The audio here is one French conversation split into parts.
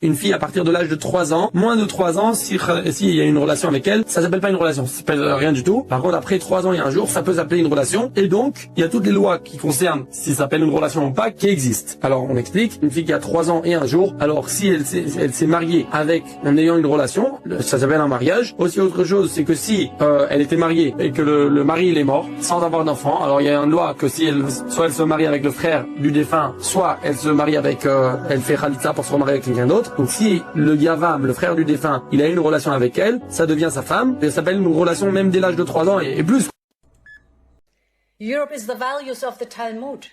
Une fille à partir de l'âge de 3 ans, moins de 3 ans, s'il y a une relation avec elle, ça s'appelle pas une relation, ça s'appelle rien du tout. Par contre, après 3 ans et un jour, ça peut s'appeler une relation. Et donc, il y a toutes les lois qui concernent si ça s'appelle une relation ou pas qui existent. Alors, on explique, une fille qui a 3 ans et un jour, alors si elle s'est mariée avec, en ayant une relation, ça s'appelle un mariage. Aussi autre chose, c'est que si elle était mariée et que le mari il est mort, sans avoir d'enfant, alors il y a une loi que si soit elle se marie avec le frère du défunt, soit elle se marie avec, elle fait khalitza pour se remarier avec quelqu'un d'autre. Donc si le Yavam, le frère du défunt, il a une relation avec elle, ça devient sa femme, et ça s'appelle une relation même dès l'âge de 3 ans et plus. Europe is the values of the Talmud,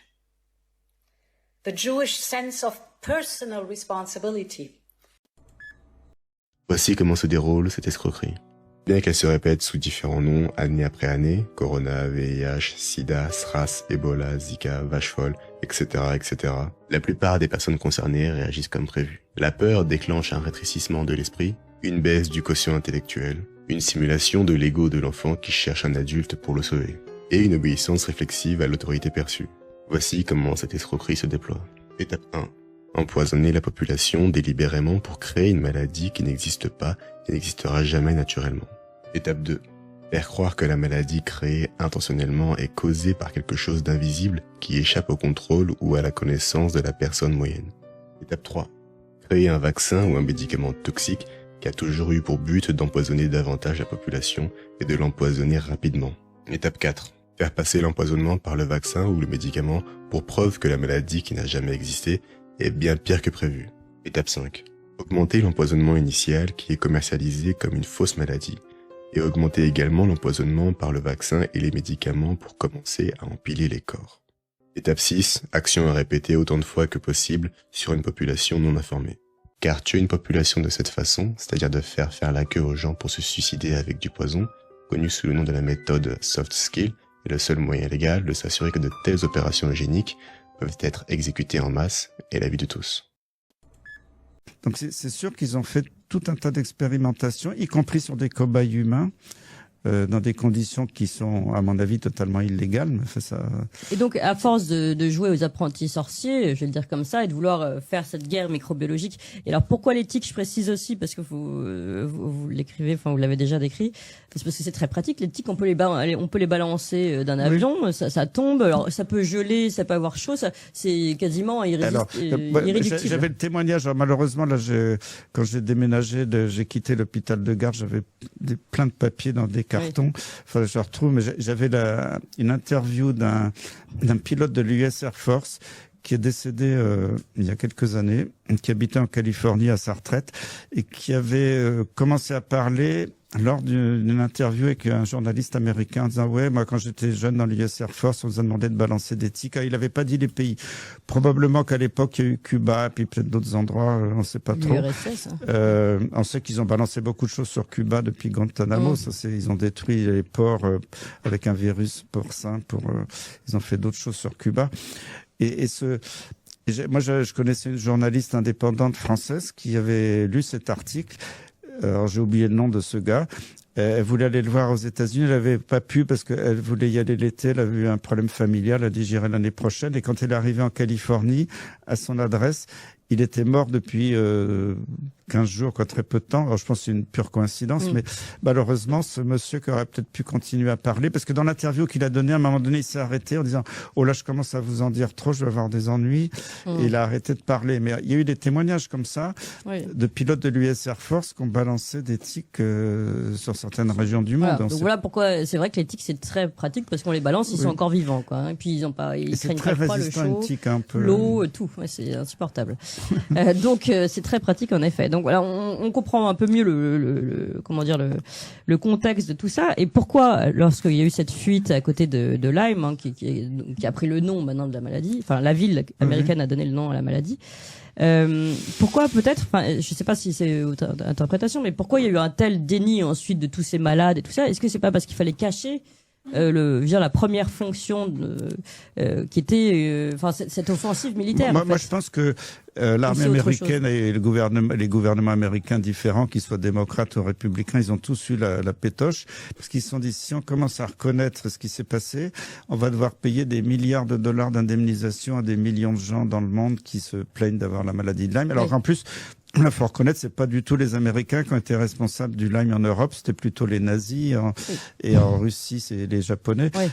the Jewish sense of personal responsibility. Voici comment se déroule cette escroquerie. Bien qu'elle se répète sous différents noms année après année, Corona, VIH, Sida, SRAS, Ebola, Zika, vache folle, etc., etc., la plupart des personnes concernées réagissent comme prévu. La peur déclenche un rétrécissement de l'esprit, une baisse du quotient intellectuel, une simulation de l'ego de l'enfant qui cherche un adulte pour le sauver, et une obéissance réflexive à l'autorité perçue. Voici comment cette escroquerie se déploie. Étape 1. Empoisonner la population délibérément pour créer une maladie qui n'existe pas et n'existera jamais naturellement. Étape 2. Faire croire que la maladie créée intentionnellement est causée par quelque chose d'invisible qui échappe au contrôle ou à la connaissance de la personne moyenne. Étape 3. Créer un vaccin ou un médicament toxique qui a toujours eu pour but d'empoisonner davantage la population et de l'empoisonner rapidement. Étape 4. Faire passer l'empoisonnement par le vaccin ou le médicament pour preuve que la maladie qui n'a jamais existé est bien pire que prévu. Étape 5. Augmenter l'empoisonnement initial qui est commercialisé comme une fausse maladie et augmenter également l'empoisonnement par le vaccin et les médicaments pour commencer à empiler les corps. Étape 6. Action à répéter autant de fois que possible sur une population non informée. Car tuer une population de cette façon, c'est-à-dire de faire la queue aux gens pour se suicider avec du poison, connu sous le nom de la méthode soft skill, est le seul moyen légal de s'assurer que de telles opérations eugéniques peuvent être exécutées en masse et la vie de tous. Donc c'est sûr qu'ils ont fait tout un tas d'expérimentations, y compris sur des cobayes humains, dans des conditions qui sont, à mon avis, totalement illégales. Mais ça... Et donc, à force de jouer aux apprentis sorciers, je vais le dire comme ça, et de vouloir faire cette guerre microbiologique. Et alors, pourquoi l'éthique, je précise aussi, parce que vous l'écrivez, enfin, vous l'avez déjà décrit, c'est parce que c'est très pratique. L'éthique, on peut les balancer d'un avion, oui. ça tombe, alors ça peut geler, ça peut avoir chaud, c'est quasiment irréductible. J'avais le témoignage, alors, malheureusement, là, quand j'ai déménagé, j'ai quitté l'hôpital de Gare, j'avais plein de papiers dans des carton. Oui. Enfin, je retrouve, mais j'avais une interview d'un pilote de l'US Air Force qui est décédé il y a quelques années, qui habitait en Californie à sa retraite et qui avait commencé à parler lors d'une interview avec un journaliste américain en disant ouais, moi quand j'étais jeune dans l'US Air Force, on nous a demandé de balancer des tics. Il n'avait pas dit les pays. Probablement qu'à l'époque il y a eu Cuba et puis peut-être d'autres endroits, on ne sait pas trop. L'URSS. On sait qu'ils ont balancé beaucoup de choses sur Cuba depuis Guantanamo. Ils ont détruit les ports avec un virus porcin. Ils ont fait d'autres choses sur Cuba. Moi, je connaissais une journaliste indépendante française qui avait lu cet article. Alors, j'ai oublié le nom de ce gars. Elle voulait aller le voir aux États-Unis. Elle n'avait pas pu parce qu'elle voulait y aller l'été. Elle avait eu un problème familial. Elle a dit j'irai l'année prochaine. Et quand elle est arrivée en Californie, à son adresse, il était mort depuis 15 jours, très peu de temps. Alors, je pense que c'est une pure coïncidence, mais malheureusement, ce monsieur qui aurait peut-être pu continuer à parler, parce que dans l'interview qu'il a donnée, à un moment donné, il s'est arrêté en disant « Oh là, je commence à vous en dire trop, je vais avoir des ennuis ». Et il a arrêté de parler. Mais il y a eu des témoignages comme ça de pilotes de l'US Air Force qui ont balancé des tics sur certaines régions du monde. Donc voilà pourquoi c'est vrai que les tics, c'est très pratique, parce qu'on les balance, ils sont encore vivants, quoi. Et puis ils craignent pas le froid, le chaud, l'eau, tout. Ouais, c'est insupportable. Donc c'est très pratique en effet. Donc voilà, on comprend un peu mieux le contexte de tout ça et pourquoi lorsqu'il y a eu cette fuite à côté de Lyme, qui a pris le nom maintenant de la maladie, enfin la ville américaine a donné le nom à la maladie. Pourquoi peut-être, enfin je sais pas si c'est votre interprétation, mais pourquoi il y a eu un tel déni ensuite de tous ces malades et tout ça? Est-ce que c'est pas parce qu'il fallait cacher la première fonction qui était cette offensive militaire? Moi je pense que l'armée américaine et les gouvernements américains différents, qu'ils soient démocrates ou républicains, ils ont tous eu la pétoche, parce qu'ils se sont dit, si on commence à reconnaître ce qui s'est passé, on va devoir payer des milliards de dollars d'indemnisation à des millions de gens dans le monde qui se plaignent d'avoir la maladie de Lyme. Alors en plus, Il faut reconnaître, c'est pas du tout les Américains qui ont été responsables du lime en Europe, c'était plutôt les nazis, et en Russie, c'est les Japonais. Oui.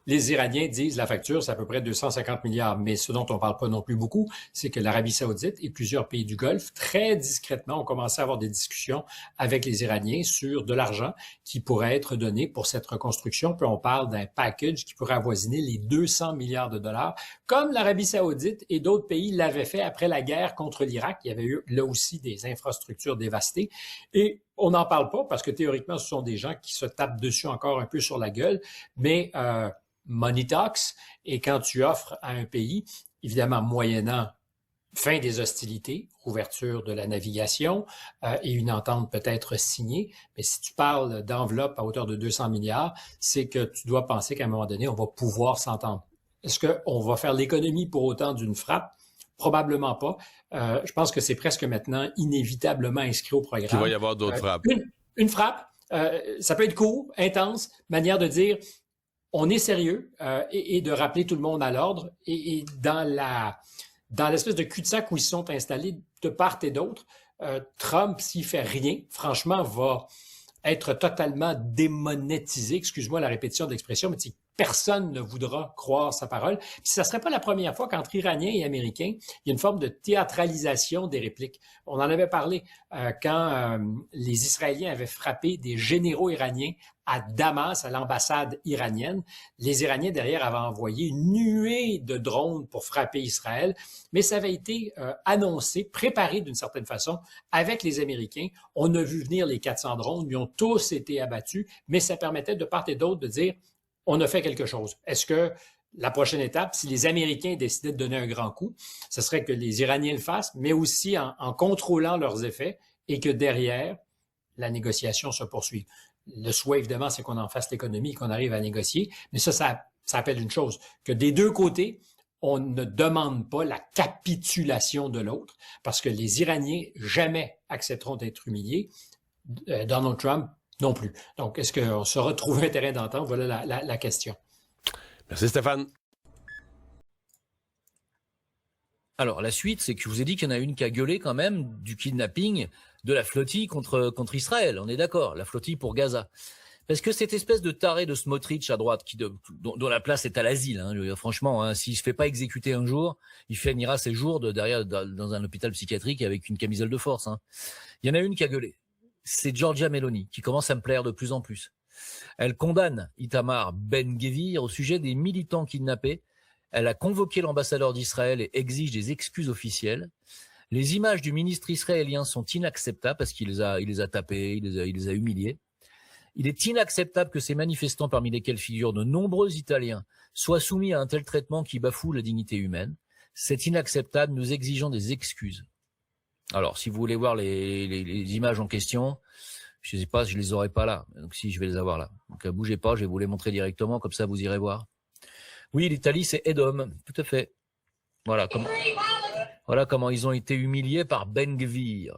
Les Iraniens disent la facture, c'est à peu près 250 milliards. Mais ce dont on parle pas non plus beaucoup, c'est que l'Arabie Saoudite et plusieurs pays du Golfe, très discrètement, ont commencé à avoir des discussions avec les Iraniens sur de l'argent qui pourrait être donné pour cette reconstruction. Puis on parle d'un package qui pourrait avoisiner les 200 milliards de dollars, comme l'Arabie Saoudite et d'autres pays l'avaient fait après la guerre contre l'Irak. Il y avait eu là aussi des infrastructures dévastées. Et on n'en parle pas parce que théoriquement, ce sont des gens qui se tapent dessus encore un peu sur la gueule. Mais money talks, et quand tu offres à un pays, évidemment moyennant fin des hostilités, ouverture de la navigation et une entente peut-être signée, mais si tu parles d'enveloppe à hauteur de 200 milliards, c'est que tu dois penser qu'à un moment donné, on va pouvoir s'entendre. Est-ce qu'on va faire l'économie pour autant d'une frappe? Probablement pas. Je pense que c'est presque maintenant inévitablement inscrit au programme. Qu'il va y avoir d'autres frappes. Une frappe, ça peut être court, intense, manière de dire on est sérieux et de rappeler tout le monde à l'ordre et dans l'espèce de cul-de-sac où ils sont installés de part et d'autre, Trump, s'il fait rien, franchement, va être totalement démonétisé. Excuse-moi la répétition de l'expression, mais personne ne voudra croire sa parole. Puis ça serait pas la première fois qu'entre Iraniens et Américains, il y a une forme de théâtralisation des répliques. On en avait parlé quand les Israéliens avaient frappé des généraux iraniens à Damas, à l'ambassade iranienne. Les Iraniens, derrière, avaient envoyé une nuée de drones pour frapper Israël, mais ça avait été annoncé, préparé d'une certaine façon avec les Américains. On a vu venir les 400 drones, ils ont tous été abattus, mais ça permettait de part et d'autre de dire on a fait quelque chose. Est-ce que la prochaine étape, si les Américains décidaient de donner un grand coup, ce serait que les Iraniens le fassent, mais aussi en contrôlant leurs effets et que derrière, la négociation se poursuive. Le souhait, évidemment, c'est qu'on en fasse l'économie, qu'on arrive à négocier, mais ça appelle une chose, que des deux côtés, on ne demande pas la capitulation de l'autre, parce que les Iraniens jamais accepteront d'être humiliés. Donald Trump non plus. Donc, est-ce qu'on se retrouve un terrain d'entente? Voilà la question. Merci Stéphane. Alors, la suite, c'est que je vous ai dit qu'il y en a une qui a gueulé quand même du kidnapping de la flottille contre Israël. On est d'accord, la flottille pour Gaza. Parce que cette espèce de taré de Smotrich à droite, dont la place est à l'asile, hein, franchement, hein, s'il se fait pas exécuter un jour, il finira ses jours derrière dans un hôpital psychiatrique avec une camisole de force. Hein. Il y en a une qui a gueulé. C'est Giorgia Meloni, qui commence à me plaire de plus en plus. Elle condamne Itamar Ben-Gvir au sujet des militants kidnappés. Elle a convoqué l'ambassadeur d'Israël et exige des excuses officielles. Les images du ministre israélien sont inacceptables parce qu'il les a tapés, il les a humiliés. Il est inacceptable que ces manifestants, parmi lesquels figurent de nombreux Italiens, soient soumis à un tel traitement qui bafoue la dignité humaine. C'est inacceptable, nous exigeons des excuses. Alors, si vous voulez voir les images en question, je sais pas, je les aurai pas là. Donc si, je vais les avoir là. Donc bougez pas, je vais vous les montrer directement, comme ça vous irez voir. Oui, l'Italie, c'est Edom, tout à fait. Voilà comment ils ont été humiliés par Ben-Gvir.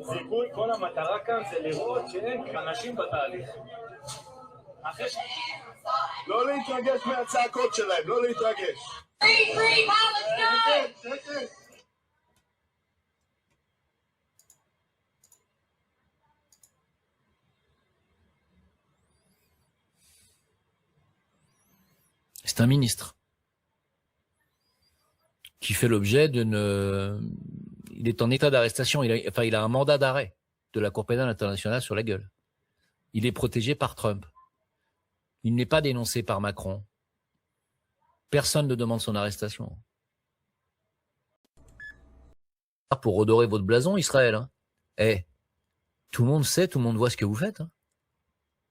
זיכוי, כל המטרה כאן זה לראות שאין אנשים בתהליך. לא להתרגש מהצעקות שלהם, לא להתרגש. C'est un ministre qui fait l'objet il est en état d'arrestation. Il a un mandat d'arrêt de la Cour pénale internationale sur la gueule. Il est protégé par Trump. Il n'est pas dénoncé par Macron. Personne ne demande son arrestation. Pour redorer votre blason, Israël. Hein. Tout le monde sait, tout le monde voit ce que vous faites. Hein.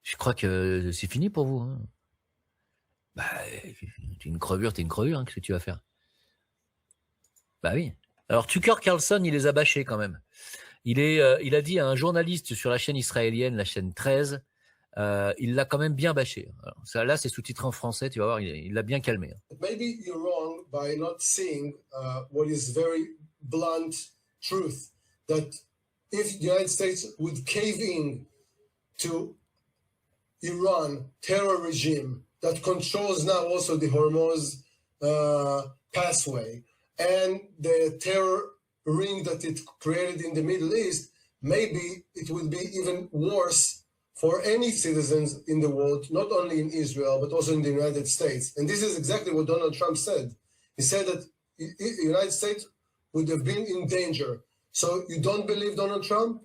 Je crois que c'est fini pour vous. Hein. T'es une crevure, hein, qu'est-ce que tu vas faire? Bah oui. Alors Tucker Carlson, il les a bâchés quand même. Il a dit à un journaliste sur la chaîne israélienne, la chaîne 13, il l'a quand même bien bâché. Alors, ça, là, c'est sous-titré en français, tu vas voir, il l'a bien calmé. Maybe you're wrong by not seeing what is very blunt truth, that if the United States would cave in to Iran terror regime that controls now also the Hormuz pathway and the terror ring that it created in the Middle East, maybe it would be even worse for any citizens in the world, not only in Israel, but also in the United States. And this is exactly what Donald Trump said. He said that the United States would have been in danger. So you don't believe Donald Trump?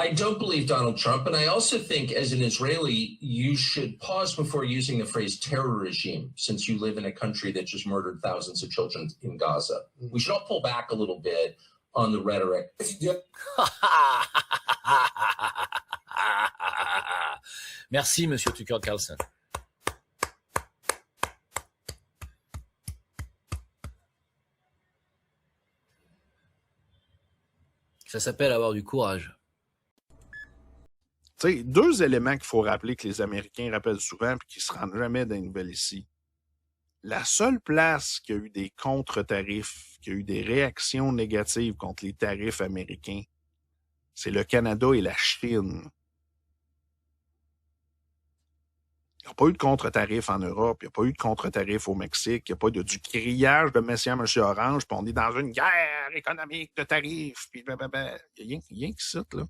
I don't believe Donald Trump. And I also think as an Israeli, you should pause before using the phrase terror regime, since you live in a country that just murdered thousands of children in Gaza. We should all pull back a little bit on the rhetoric. Merci, Monsieur Tucker Carlson. Ça s'appelle avoir du courage. Tu sais, deux éléments qu'il faut rappeler que les Américains rappellent souvent et qui ne se rendent jamais dans les nouvelles ici. La seule place qui a eu des contre-tarifs, qui a eu des réactions négatives contre les tarifs américains, c'est le Canada et la Chine. Il n'y a pas eu de contre-tarif en Europe, il n'y a pas eu de contre-tarif au Mexique, il n'y a pas du grillage de Monsieur Orange, puis on est dans une guerre économique de tarifs, puis blablabla. Il n'y a rien qui cite, là.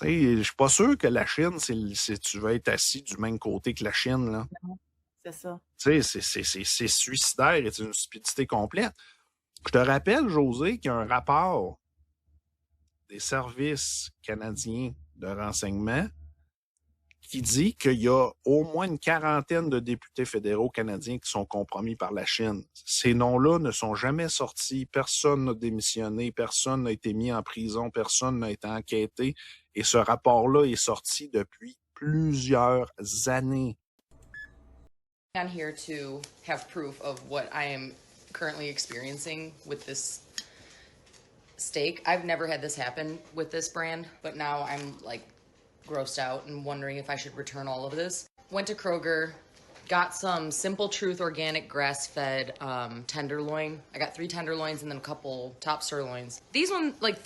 Je ne suis pas sûr que la Chine, si tu veux être assis du même côté que la Chine, là. Non, c'est ça. C'est suicidaire et c'est une stupidité complète. Je te rappelle, José, qu'il y a un rapport des services canadiens de renseignement qui dit qu'il y a au moins une quarantaine de députés fédéraux canadiens qui sont compromis par la Chine. Ces noms-là ne sont jamais sortis, personne n'a démissionné, personne n'a été mis en prison, personne n'a été enquêté, et ce rapport-là est sorti depuis plusieurs années. I'm here to have proof of what I am currently experiencing with this steak. I've never had this happen with this brand, but now I'm like grossed out and wondering if I should return all of this. Went to Kroger, got some Simple Truth organic grass-fed tenderloin. I got 3 tenderloins and then a couple top sirloins. These one, like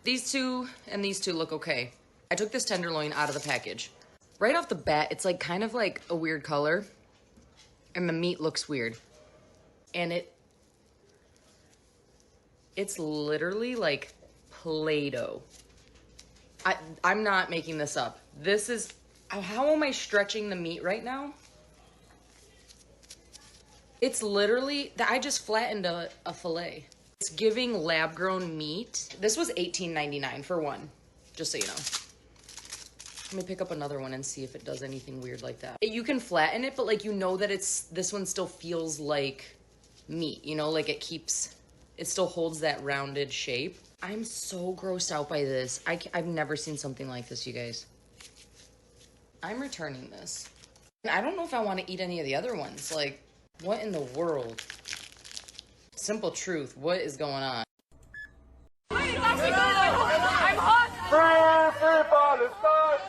these two and these two look okay. I took this tenderloin out of the package. Right off the bat, it's like kind of like a weird color and the meat looks weird. And it's literally like Play-Doh. I'm not making this up. This is, how am I stretching the meat right now? It's literally, I just flattened a fillet. It's giving lab-grown meat. This was $18.99 for one, just so you know. Let me pick up another one and see if it does anything weird like that. You can flatten it, but like you know that this one still feels like meat, you know, like it still holds that rounded shape. I'm so grossed out by this. I've never seen something like this, you guys. I'm returning this. I don't know if I want to eat any of the other ones. Like, what in the world? Simple Truth, what is going on? Wait, I'm hot! Free Palestine!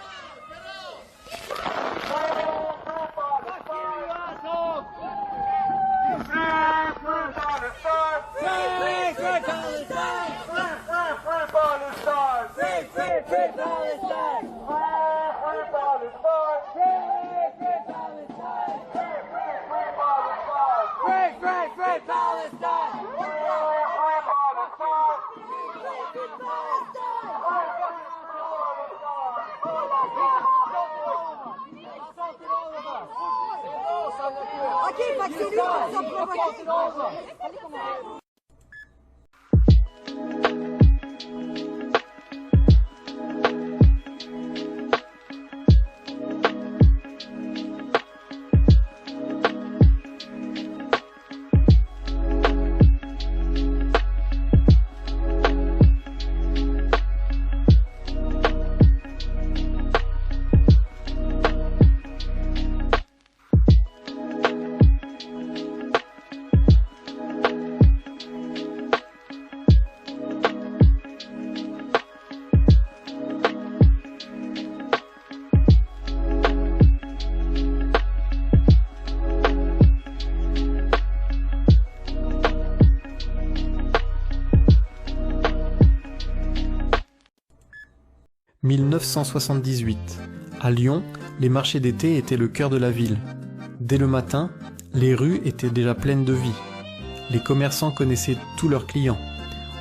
Ok, pas que c'est lui, sans provoquer. 1978. À Lyon, les marchés d'été étaient le cœur de la ville. Dès le matin, les rues étaient déjà pleines de vie. Les commerçants connaissaient tous leurs clients.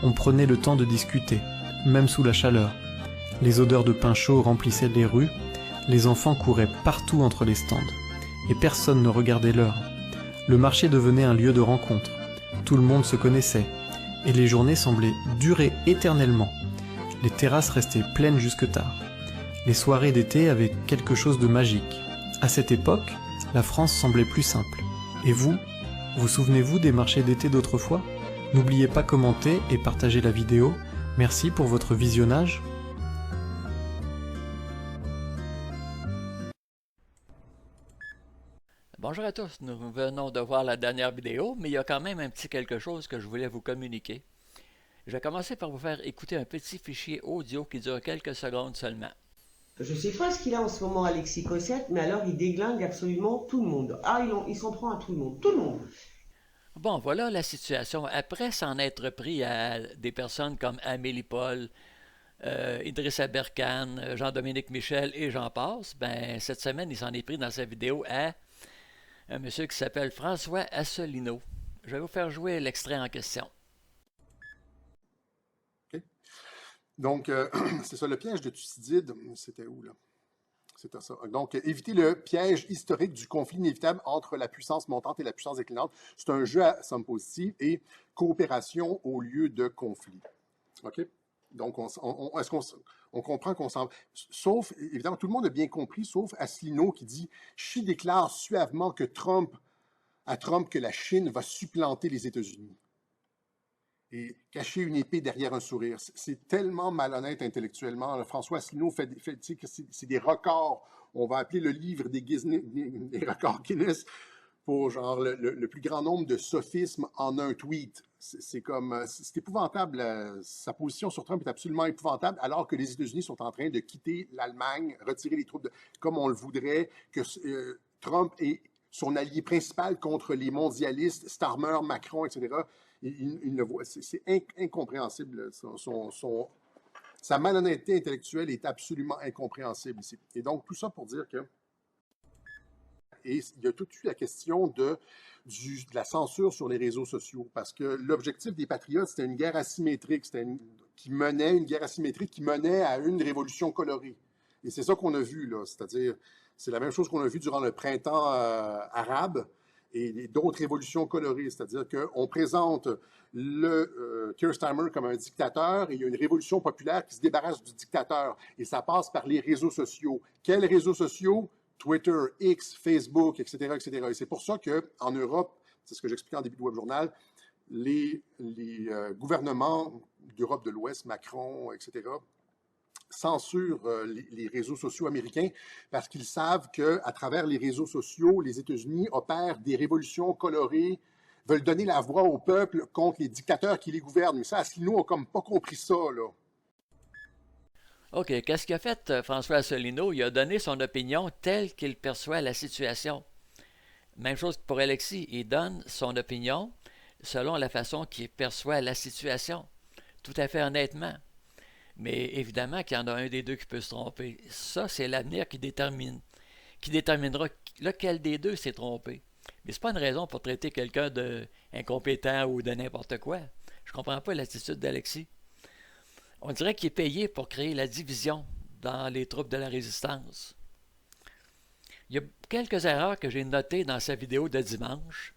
On prenait le temps de discuter, même sous la chaleur. Les odeurs de pain chaud remplissaient les rues. Les enfants couraient partout entre les stands. Et personne ne regardait l'heure. Le marché devenait un lieu de rencontre. Tout le monde se connaissait. Et les journées semblaient durer éternellement. Les terrasses restaient pleines jusque tard. Les soirées d'été avaient quelque chose de magique. À cette époque, la France semblait plus simple. Et vous souvenez-vous des marchés d'été d'autrefois? N'oubliez pas commenter et partager la vidéo. Merci pour votre visionnage. Bonjour à tous, nous venons de voir la dernière vidéo, mais il y a quand même un petit quelque chose que je voulais vous communiquer. Je vais commencer par vous faire écouter un petit fichier audio qui dure quelques secondes seulement. Je sais pas ce qu'il a en ce moment, Alexis Cossette, mais alors il déglingue absolument tout le monde. Ah, il s'en prend à tout le monde. Tout le monde. Bon, voilà la situation. Après s'en être pris à des personnes comme Amélie Paul, Idrissa Berkane, Jean-Dominique Michel et j'en passe, ben cette semaine, il s'en est pris dans sa vidéo à un monsieur qui s'appelle François Asselineau. Je vais vous faire jouer l'extrait en question. Donc, c'est ça, le piège de Thucydide, c'était où, là? C'était ça. Donc, éviter le piège historique du conflit inévitable entre la puissance montante et la puissance déclinante. C'est un jeu à somme positive et coopération au lieu de conflit. OK? Donc, est-ce qu'on comprend qu'on s'en... Sauf, évidemment, tout le monde a bien compris, sauf Asselineau qui dit « Xi déclare suavement que Trump que la Chine va supplanter les États-Unis. » Et cacher une épée derrière un sourire. C'est tellement malhonnête intellectuellement. François Asselineau c'est des records. On va appeler le livre des records Guinness pour genre le plus grand nombre de sophismes en un tweet. C'est épouvantable. Sa position sur Trump est absolument épouvantable, alors que les États-Unis sont en train de quitter l'Allemagne, retirer les troupes comme on le voudrait, que Trump est son allié principal contre les mondialistes, Starmer, Macron, etc. C'est incompréhensible. Sa malhonnêteté intellectuelle est absolument incompréhensible ici. Et donc, tout ça pour dire que... Et il y a tout de suite la question de la censure sur les réseaux sociaux, parce que l'objectif des patriotes, c'était une guerre asymétrique, une guerre asymétrique qui menait à une révolution colorée. Et c'est ça qu'on a vu, là, c'est-à-dire, c'est la même chose qu'on a vu durant le printemps arabe, et d'autres révolutions colorées, c'est-à-dire qu'on présente Keir Starmer comme un dictateur et il y a une révolution populaire qui se débarrasse du dictateur. Et ça passe par les réseaux sociaux. Quels réseaux sociaux? Twitter, X, Facebook, etc., etc. Et c'est pour ça qu'en Europe, c'est ce que j'expliquais en début de Web Journal, les gouvernements d'Europe de l'Ouest, Macron, etc., censurent les réseaux sociaux américains parce qu'ils savent qu'à travers les réseaux sociaux, les États-Unis opèrent des révolutions colorées, veulent donner la voix au peuple contre les dictateurs qui les gouvernent. Mais ça, Asselineau n'a comme pas compris ça, là. OK, qu'est-ce qu'a fait François Asselineau? Il a donné son opinion telle qu'il perçoit la situation. Même chose pour Alexis, il donne son opinion selon la façon qu'il perçoit la situation. Tout à fait honnêtement. Mais évidemment qu'il y en a un des deux qui peut se tromper. Ça, c'est l'avenir qui déterminera lequel des deux s'est trompé. Mais c'est pas une raison pour traiter quelqu'un d'incompétent ou de n'importe quoi. Je comprends pas l'attitude d'Alexis. On dirait qu'il est payé pour créer la division dans les troupes de la résistance. Il y a quelques erreurs que j'ai notées dans sa vidéo de dimanche.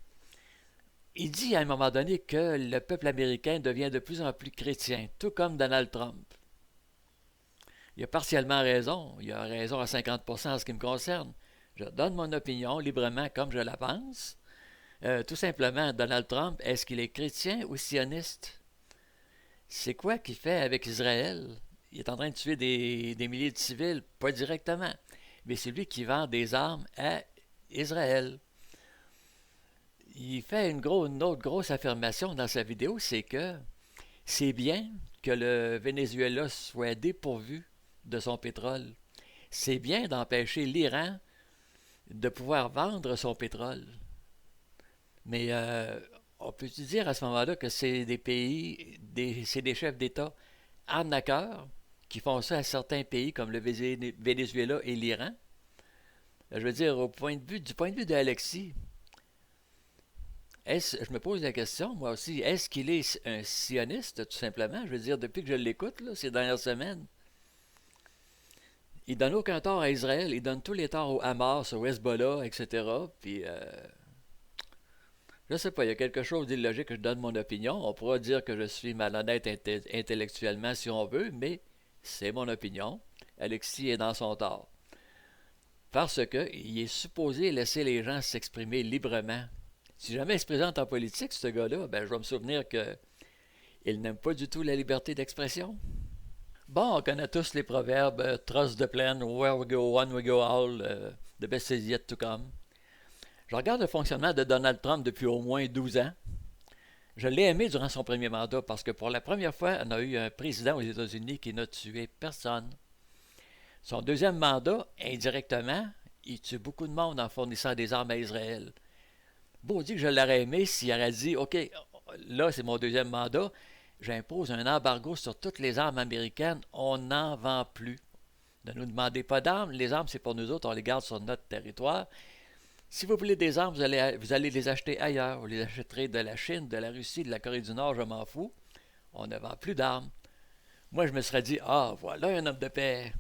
Il dit à un moment donné que le peuple américain devient de plus en plus chrétien, tout comme Donald Trump. Il a partiellement raison. Il a raison à 50% en ce qui me concerne. Je donne mon opinion librement comme je la pense. Tout simplement, Donald Trump, est-ce qu'il est chrétien ou sioniste? C'est quoi qu'il fait avec Israël? Il est en train de tuer des milliers de civils, pas directement. Mais c'est lui qui vend des armes à Israël. Il fait une autre grosse affirmation dans sa vidéo, c'est que c'est bien que le Venezuela soit dépourvu de son pétrole. C'est bien d'empêcher l'Iran de pouvoir vendre son pétrole. Mais on peut-tu dire à ce moment-là que c'est des pays, c'est des chefs d'État arnaqueurs qui font ça à certains pays comme le Venezuela et l'Iran. Je veux dire, du point de vue d'Alexis, je me pose la question, moi aussi, est-ce qu'il est un sioniste, tout simplement? Je veux dire, depuis que je l'écoute, là, ces dernières semaines, il donne aucun tort à Israël, il donne tous les torts au Hamas, au Hezbollah, etc. Puis, je sais pas, il y a quelque chose d'illogique que je donne mon opinion. On pourra dire que je suis malhonnête intellectuellement si on veut, mais c'est mon opinion. Alexis est dans son tort. Parce qu'il est supposé laisser les gens s'exprimer librement. Si jamais il se présente en politique, ce gars-là, ben, je vais me souvenir qu'il n'aime pas du tout la liberté d'expression. Bon, on connaît tous les proverbes trust the plan, where we go one, we go all, the best is yet to come. Je regarde le fonctionnement de Donald Trump depuis au moins 12 ans. Je l'ai aimé durant son premier mandat parce que pour la première fois, on a eu un président aux États-Unis qui n'a tué personne. Son deuxième mandat, indirectement, il tue beaucoup de monde en fournissant des armes à Israël. Bon, on dit que je l'aurais aimé s'il aurait dit « OK, là, c'est mon deuxième mandat, j'impose un embargo sur toutes les armes américaines, on n'en vend plus. Ne nous demandez pas d'armes, les armes, c'est pour nous autres, on les garde sur notre territoire. Si vous voulez des armes, vous allez les acheter ailleurs. Vous les achèterez de la Chine, de la Russie, de la Corée du Nord, je m'en fous. On ne vend plus d'armes. » Moi, je me serais dit « Ah, voilà un homme de paix.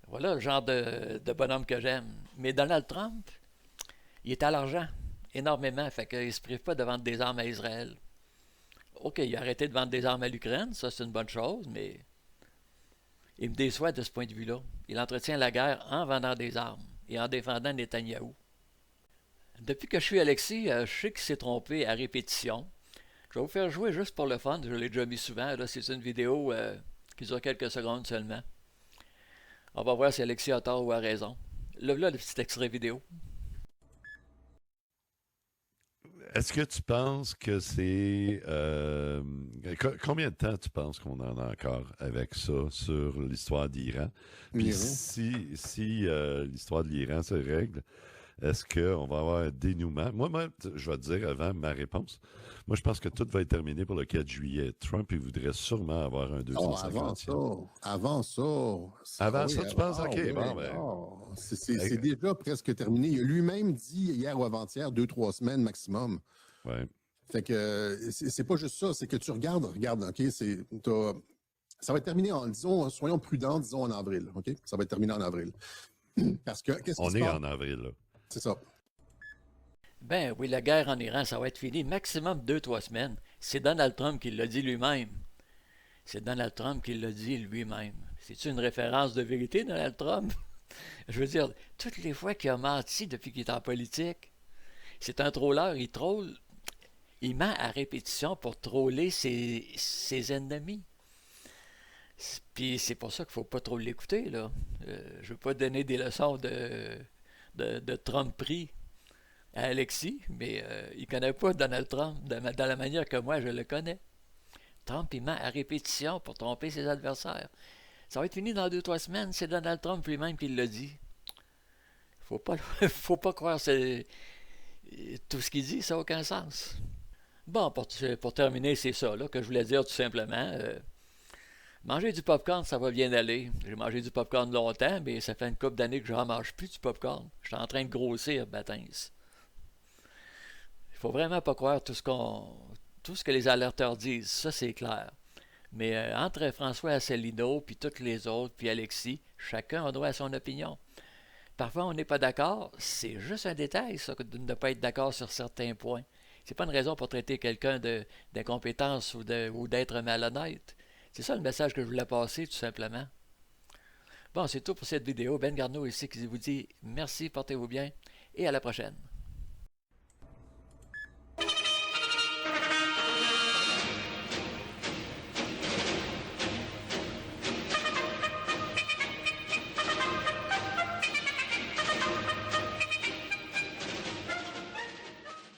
Voilà le genre de bonhomme que j'aime. » Mais Donald Trump, il est à l'argent. Énormément, fait qu'il ne se prive pas de vendre des armes à Israël. OK, il a arrêté de vendre des armes à l'Ukraine, ça c'est une bonne chose, mais il me déçoit de ce point de vue-là. Il entretient la guerre en vendant des armes et en défendant Netanyahou. Depuis que je suis Alexis, je sais qu'il s'est trompé à répétition. Je vais vous faire jouer juste pour le fun, je l'ai déjà mis souvent, là c'est une vidéo qui dure quelques secondes seulement. On va voir si Alexis a tort ou a raison. Là, le petit extrait vidéo. Est-ce que tu penses que c'est... combien de temps tu penses qu'on en a encore avec ça sur l'histoire d'Iran? Puis si l'histoire de l'Iran se règle, est-ce qu'on va avoir un dénouement? Moi, je vais te dire avant ma réponse. Moi, je pense que tout va être terminé pour le 4 juillet. Trump, il voudrait sûrement avoir un 250e. Avant ça. Avant ça, tu penses? OK, oui, bon, ben... C'est déjà presque terminé. Il a lui-même dit hier ou avant-hier, 2-3 semaines maximum. Ouais. Fait que c'est pas juste ça, c'est que tu regarde, OK, ça va être terminé disons, soyons prudents, disons en avril, OK? Ça va être terminé en avril. Parce que, qu'est-ce qui se passe? On est en avril, là. C'est ça. Ben oui, la guerre en Iran, ça va être fini maximum 2-3 semaines. C'est Donald Trump qui l'a dit lui-même. C'est Donald Trump qui l'a dit lui-même. C'est-tu une référence de vérité, Donald Trump? Je veux dire, toutes les fois qu'il a menti depuis qu'il est en politique, c'est un trolleur, il troll. Il ment à répétition pour troller ses ennemis. Puis c'est pour ça qu'il ne faut pas trop l'écouter, là. Je ne veux pas donner des leçons de Trumperie à Alexis, mais il ne connaît pas Donald Trump dans la manière que moi je le connais. Trump, il ment à répétition pour tromper ses adversaires. Ça va être fini dans 2-3 semaines, c'est Donald Trump lui-même qui l'a dit. Faut pas croire tout ce qu'il dit, ça n'a aucun sens. Bon, pour terminer, c'est ça là, que je voulais dire tout simplement. Manger du popcorn, ça va bien aller. J'ai mangé du popcorn longtemps, mais ça fait une couple d'années que je n'en mange plus du popcorn. Je suis en train de grossir, Batins. Il faut vraiment pas croire tout ce que les alerteurs disent, ça c'est clair. Mais entre François Asselineau, puis tous les autres, puis Alexis, chacun a droit à son opinion. Parfois, on n'est pas d'accord. C'est juste un détail, ça, de ne pas être d'accord sur certains points. C'est pas une raison pour traiter quelqu'un d'incompétence ou d'être malhonnête. C'est ça le message que je voulais passer, tout simplement. Bon, c'est tout pour cette vidéo. Ben Garneau ici qui vous dit merci, portez-vous bien, et à la prochaine.